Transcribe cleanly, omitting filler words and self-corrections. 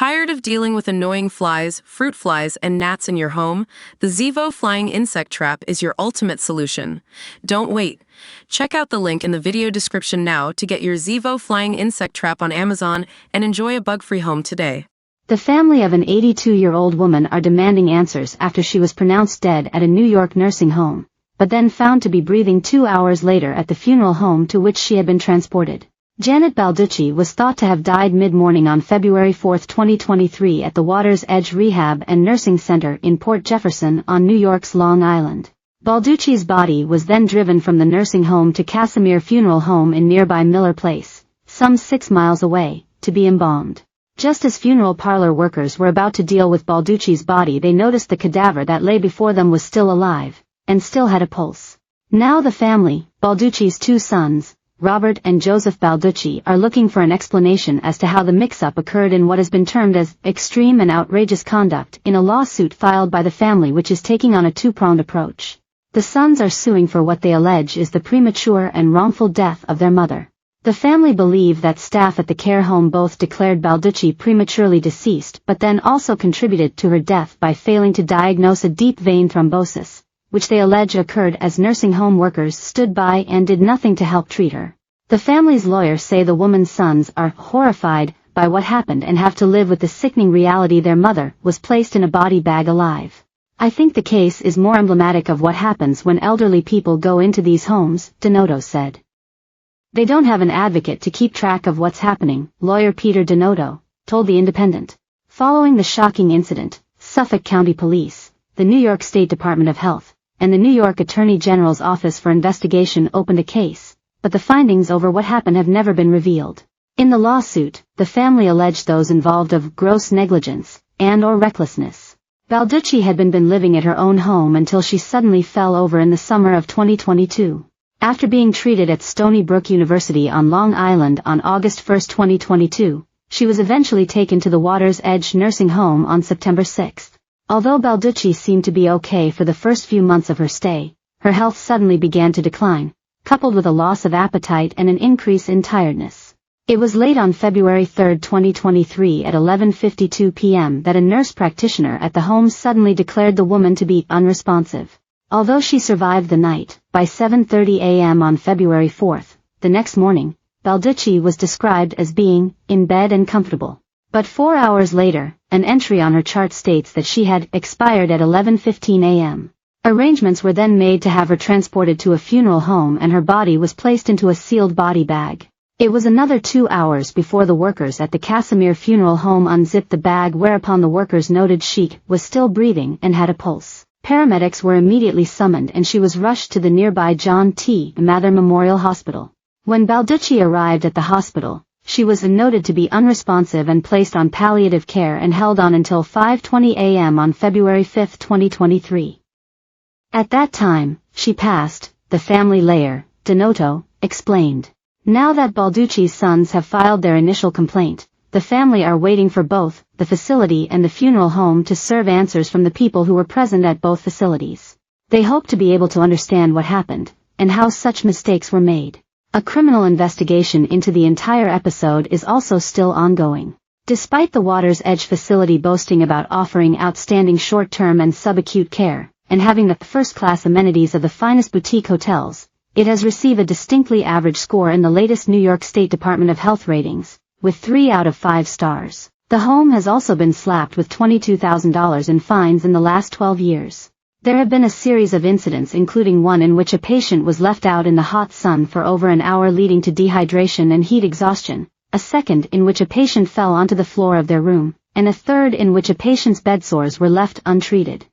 Tired of dealing with annoying flies, fruit flies, and gnats in your home? The Zevo Flying Insect Trap is your ultimate solution. Don't wait. Check out the link in the video description now to get your Zevo Flying Insect Trap on Amazon and enjoy a bug-free home today. The family of an 82-year-old woman are demanding answers after she was pronounced dead at a New York nursing home, but then found to be breathing 2 hours later at the funeral home to which she had been transported. Janet Balducci was thought to have died mid-morning on February 4, 2023 at the Water's Edge Rehab and Nursing Center in Port Jefferson on New York's Long Island. Balducci's body was then driven from the nursing home to Casimir Funeral Home in nearby Miller Place, some 6 miles away, to be embalmed. Just as funeral parlor workers were about to deal with Balducci's body, they noticed the cadaver that lay before them was still alive, and still had a pulse. Now the family, Balducci's 2 sons, Robert and Joseph Balducci, are looking for an explanation as to how the mix-up occurred in what has been termed as extreme and outrageous conduct in a lawsuit filed by the family, which is taking on a 2-pronged approach. The sons are suing for what they allege is the premature and wrongful death of their mother. The family believe that staff at the care home both declared Balducci prematurely deceased but then also contributed to her death by failing to diagnose a deep vein thrombosis, which they allege occurred as nursing home workers stood by and did nothing to help treat her. The family's lawyers say the woman's sons are horrified by what happened and have to live with the sickening reality their mother was placed in a body bag alive. I think the case is more emblematic of what happens when elderly people go into these homes, Donato said. They don't have an advocate to keep track of what's happening, lawyer Peter Donato told The Independent. Following the shocking incident, Suffolk County Police, the New York State Department of Health, and the New York Attorney General's Office for Investigation opened a case, but the findings over what happened have never been revealed. In the lawsuit, the family alleged those involved of gross negligence and/or recklessness. Balducci had been living at her own home until she suddenly fell over in the summer of 2022. After being treated at Stony Brook University on Long Island on August 1, 2022, she was eventually taken to the Water's Edge nursing home on September 6. Although Balducci seemed to be okay for the first few months of her stay, her health suddenly began to decline, coupled with a loss of appetite and an increase in tiredness. It was late on February 3, 2023 at 11:52 p.m. that a nurse practitioner at the home suddenly declared the woman to be unresponsive. Although she survived the night, by 7:30 a.m. on February 4, the next morning, Balducci was described as being in bed and comfortable. But 4 hours later, an entry on her chart states that she had expired at 11:15 a.m. Arrangements were then made to have her transported to a funeral home and her body was placed into a sealed body bag. It was another 2 hours before the workers at the Casimir Funeral Home unzipped the bag, whereupon the workers noted she was still breathing and had a pulse. Paramedics were immediately summoned and she was rushed to the nearby John T. Mather Memorial Hospital. When Balducci arrived at the hospital, she was noted to be unresponsive and placed on palliative care and held on until 5:20 a.m. on February 5, 2023. At that time, she passed, the family lawyer, Donato, explained. Now that Balducci's sons have filed their initial complaint, the family are waiting for both the facility and the funeral home to serve answers from the people who were present at both facilities. They hope to be able to understand what happened, and how such mistakes were made. A criminal investigation into the entire episode is also still ongoing. Despite the Water's Edge facility boasting about offering outstanding short-term and subacute care, and having the first-class amenities of the finest boutique hotels, it has received a distinctly average score in the latest New York State Department of Health ratings, with 3 out of 5 stars. The home has also been slapped with $22,000 in fines in the last 12 years. There have been a series of incidents, including one in which a patient was left out in the hot sun for over an hour, leading to dehydration and heat exhaustion, a second in which a patient fell onto the floor of their room, and a third in which a patient's bed sores were left untreated.